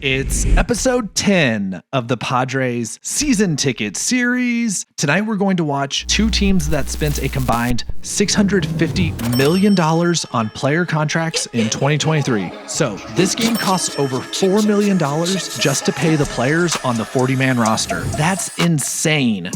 It's episode 10 of the Padres season ticket series. Tonight we're going to watch two teams that spent a combined $650 million on player contracts in 2023. So this game costs over $4 million just to pay the players on the 40-man roster. That's insane,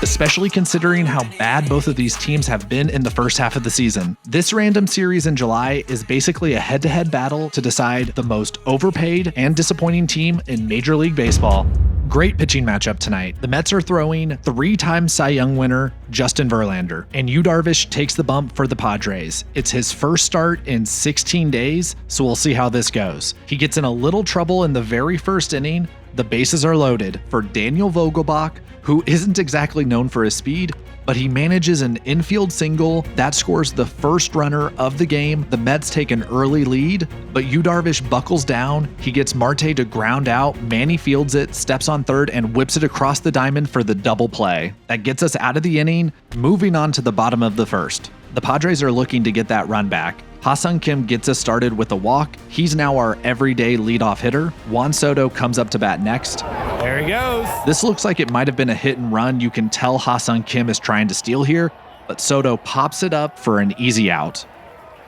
especially considering how bad both of these teams have been in the first half of the season. This random series in July is basically a head-to-head battle to decide the most overpaid and disappointing team in Major League Baseball. Great pitching matchup tonight. The Mets are throwing three-time Cy Young winner Justin Verlander, and Yu Darvish takes the bump for the Padres. It's his first start in 16 days, so we'll see how this goes. He gets in a little trouble in the very first inning. The bases are loaded for Daniel Vogelbach, who isn't exactly known for his speed, but he manages an infield single that scores the first runner of the game. The Mets take an early lead, but Yu Darvish buckles down. He gets Marte to ground out. Manny fields it, steps on third, and whips it across the diamond for the double play. That gets us out of the inning, moving on to the bottom of the first. The Padres are looking to get that run back. Ha-Seong Kim gets us started with a walk. He's now our everyday leadoff hitter. Juan Soto comes up to bat next. There he goes. This looks like it might have been a hit and run. You can tell Ha-Seong Kim is trying to steal here, but Soto pops it up for an easy out.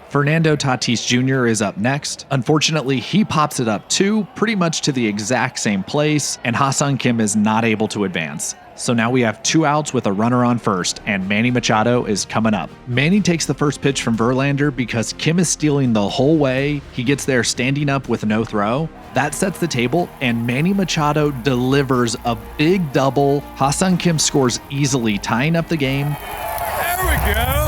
Fernando Tatis Jr. is up next. Unfortunately, he pops it up too, pretty much to the exact same place, and Ha-Seong Kim is not able to advance. So now we have two outs with a runner on first, and Manny Machado is coming up. Manny takes the first pitch from Verlander because Kim is stealing the whole way. He gets there standing up with no throw. That sets the table, and Manny Machado delivers a big double. Ha-Seong Kim scores easily, tying up the game. There we go.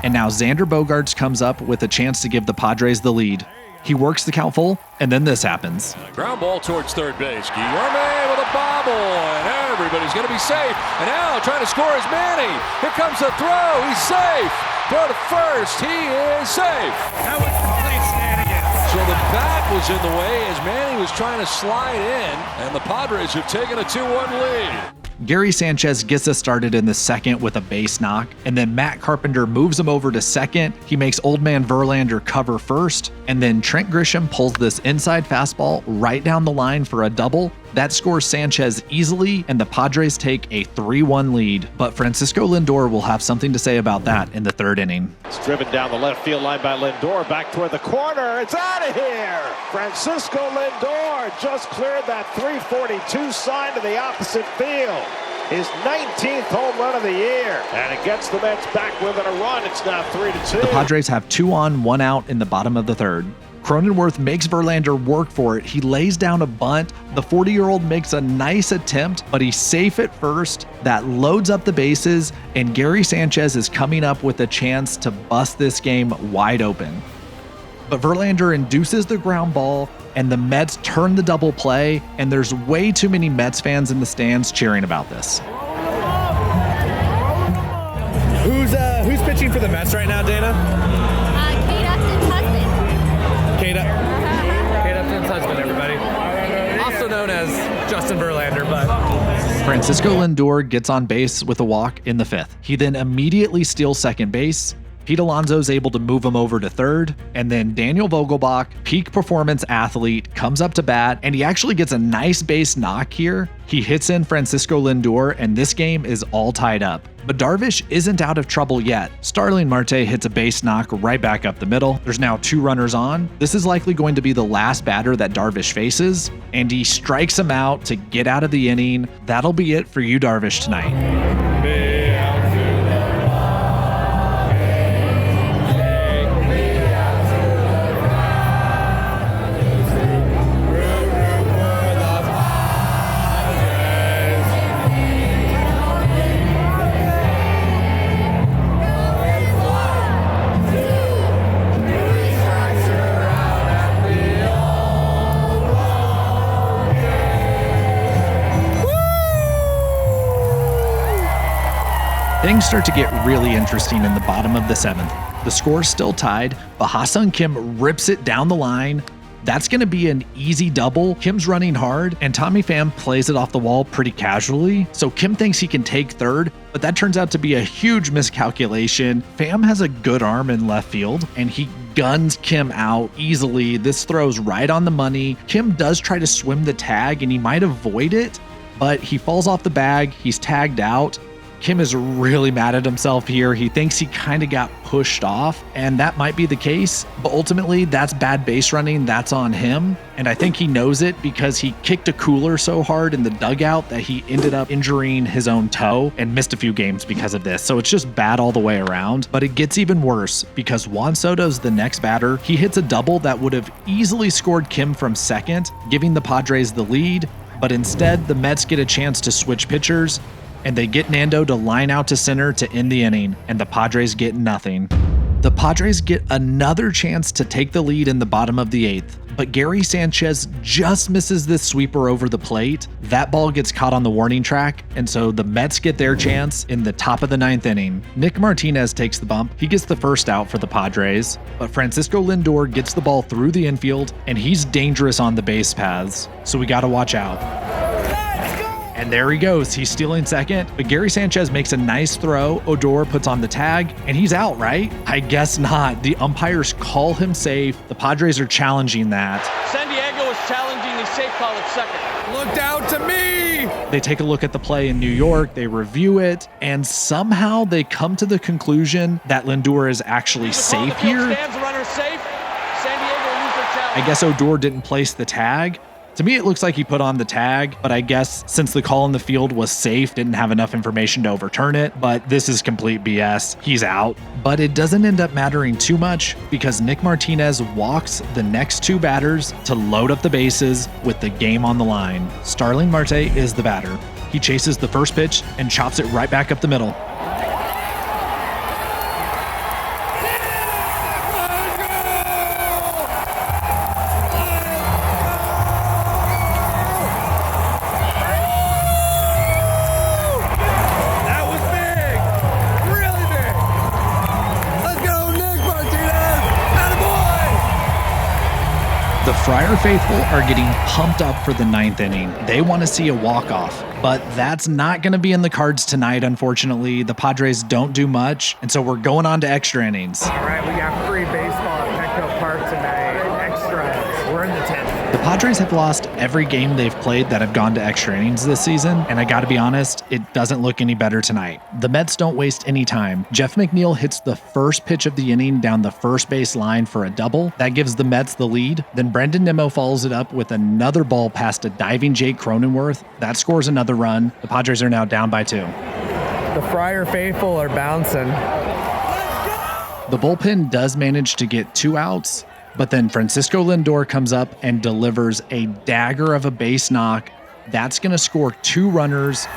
And now Xander Bogaerts comes up with a chance to give the Padres the lead. He works the count full, and then this happens. Ground ball towards third base. Guillorme with a bobble, and everybody's going to be safe. And now trying to score is Manny. Here comes the throw. He's safe. Throw to first. He is safe. That was complete shenanigans. So the bat was in the way as Manny was trying to slide in, and the Padres have taken a 2-1 lead. Gary Sanchez gets us started in the second with a base knock, and then Matt Carpenter moves him over to second. He makes old man Verlander cover first, and then Trent Grisham pulls this inside fastball right down the line for a double. That scores Sanchez easily, and the Padres take a 3-1 lead. But Francisco Lindor will have something to say about that in the third inning. It's driven down the left field line by Lindor, back toward the corner. It's out of here! Francisco Lindor just cleared that 342 sign to the opposite field. His 19th home run of the year. And it gets the Mets back within a run. It's now 3-2. The Padres have 2 on, 1 out in the bottom of the third. Cronenworth makes Verlander work for it. He lays down a bunt. The 40-year-old makes a nice attempt, but he's safe at first. That loads up the bases, and Gary Sanchez is coming up with a chance to bust this game wide open. But Verlander induces the ground ball, and the Mets turn the double play, and there's way too many Mets fans in the stands cheering about this. Who's pitching for the Mets right now, Dana? Kate Upton's husband. Kate Upton's husband, everybody. Also known as Justin Verlander, but Francisco Lindor gets on base with a walk in the fifth. He then immediately steals second base. Pete Alonso's able to move him over to third, and then Daniel Vogelbach, peak performance athlete, comes up to bat, and he actually gets a nice base knock here. He hits in Francisco Lindor, and this game is all tied up. But Darvish isn't out of trouble yet. Starling Marte hits a base knock right back up the middle. There's now 2 runners on. This is likely going to be the last batter that Darvish faces, and he strikes him out to get out of the inning. That'll be it for Yu Darvish tonight. Things start to get really interesting in the bottom of the seventh. The score's still tied, but Ha-Seong Kim rips it down the line. That's going to be an easy double. Kim's running hard, and Tommy Pham plays it off the wall pretty casually. So Kim thinks he can take third, but that turns out to be a huge miscalculation. Pham has a good arm in left field, and he guns Kim out easily. This throw's right on the money. Kim does try to swim the tag and he might avoid it, but he falls off the bag. He's tagged out. Kim is really mad at himself here. He thinks he kind of got pushed off, and that might be the case, but ultimately that's bad base running. That's on him. And I think he knows it because he kicked a cooler so hard in the dugout that he ended up injuring his own toe and missed a few games because of this. So it's just bad all the way around, but it gets even worse because Juan Soto's the next batter. He hits a double that would have easily scored Kim from second, giving the Padres the lead, but instead the Mets get a chance to switch pitchers and they get Nando to line out to center to end the inning, and the Padres get nothing. The Padres get another chance to take the lead in the bottom of the 8th, but Gary Sanchez just misses this sweeper over the plate. That ball gets caught on the warning track, and so the Mets get their chance in the top of the 9th inning. Nick Martinez takes the bump. He gets the first out for the Padres, but Francisco Lindor gets the ball through the infield, and he's dangerous on the base paths, so we got to watch out. And there he goes. He's stealing second, but Gary Sanchez makes a nice throw. Odor puts on the tag, and he's out, right? I guess not. The umpires call him safe. The Padres are challenging that. San Diego is challenging the safe call at second. Looked out to me. They take a look at the play in New York, they review it, and somehow they come to the conclusion that Lindor is actually safe here. Stands the runner safe. San Diego lose their challenge. I guess Odor didn't place the tag. To me, it looks like he put on the tag, but I guess since the call in the field was safe, didn't have enough information to overturn it, but this is complete BS. He's out. But it doesn't end up mattering too much because Nick Martinez walks the next 2 batters to load up the bases with the game on the line. Starling Marte is the batter. He chases the first pitch and chops it right back up the middle. The Friar faithful are getting pumped up for the 9th inning. They want to see a walk-off, but that's not going to be in the cards tonight, unfortunately. The Padres don't do much, and so we're going on to extra innings. All right, we got free baseball at Petco Park tonight. Extra. We're in the 10th. The Padres have lost every game they've played that have gone to extra innings this season, and I gotta be honest, it doesn't look any better tonight. The Mets don't waste any time. Jeff McNeil hits the first pitch of the inning down the first base line for a double. That gives the Mets the lead. Then Brendan Nimmo follows it up with another ball past a diving Jake Cronenworth. That scores another run. The Padres are now down by 2. The Friar faithful are bouncing. The bullpen does manage to get 2 outs, but then Francisco Lindor comes up and delivers a dagger of a base knock. That's going to score 2 runners.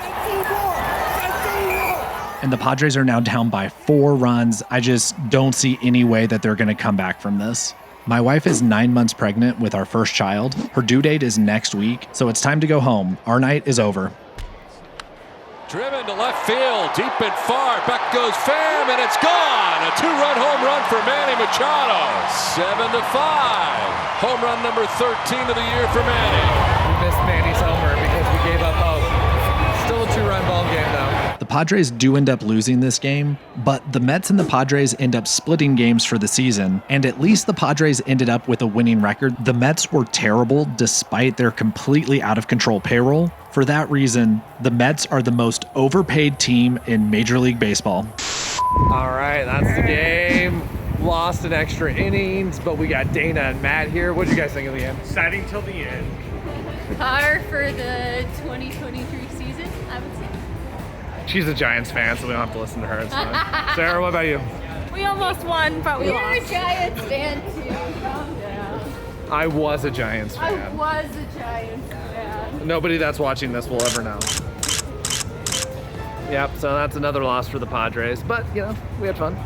And the Padres are now down by 4 runs. I just don't see any way that they're going to come back from this. My wife is 9 months pregnant with our first child. Her due date is next week, so it's time to go home. Our night is over. Driven to left field, deep and far. Back goes Pham, and it's gone. A 2-run home run for Manny Machado. 7-5. Home run number 13 of the year for Manny. We missed Manny's homer because we gave up hope. Still a 2-run ball game, though. The Padres do end up losing this game, but the Mets and the Padres end up splitting games for the season, and at least the Padres ended up with a winning record. The Mets were terrible despite their completely out of control payroll. For that reason, the Mets are the most overpaid team in Major League Baseball. All right, that's the game. Lost in extra innings, but we got Dana and Matt here. What did you guys think of the game? Exciting till the end. Par for the 2023 season, I would say. She's a Giants fan, so we don't have to listen to her. It's fine. Sarah, what about you? We almost won, but we lost. You're a Giants fan too. Calm down. I was a Giants fan. I was a Giants fan. Nobody that's watching this will ever know. Yep, so that's another loss for the Padres, but, you know, we had fun.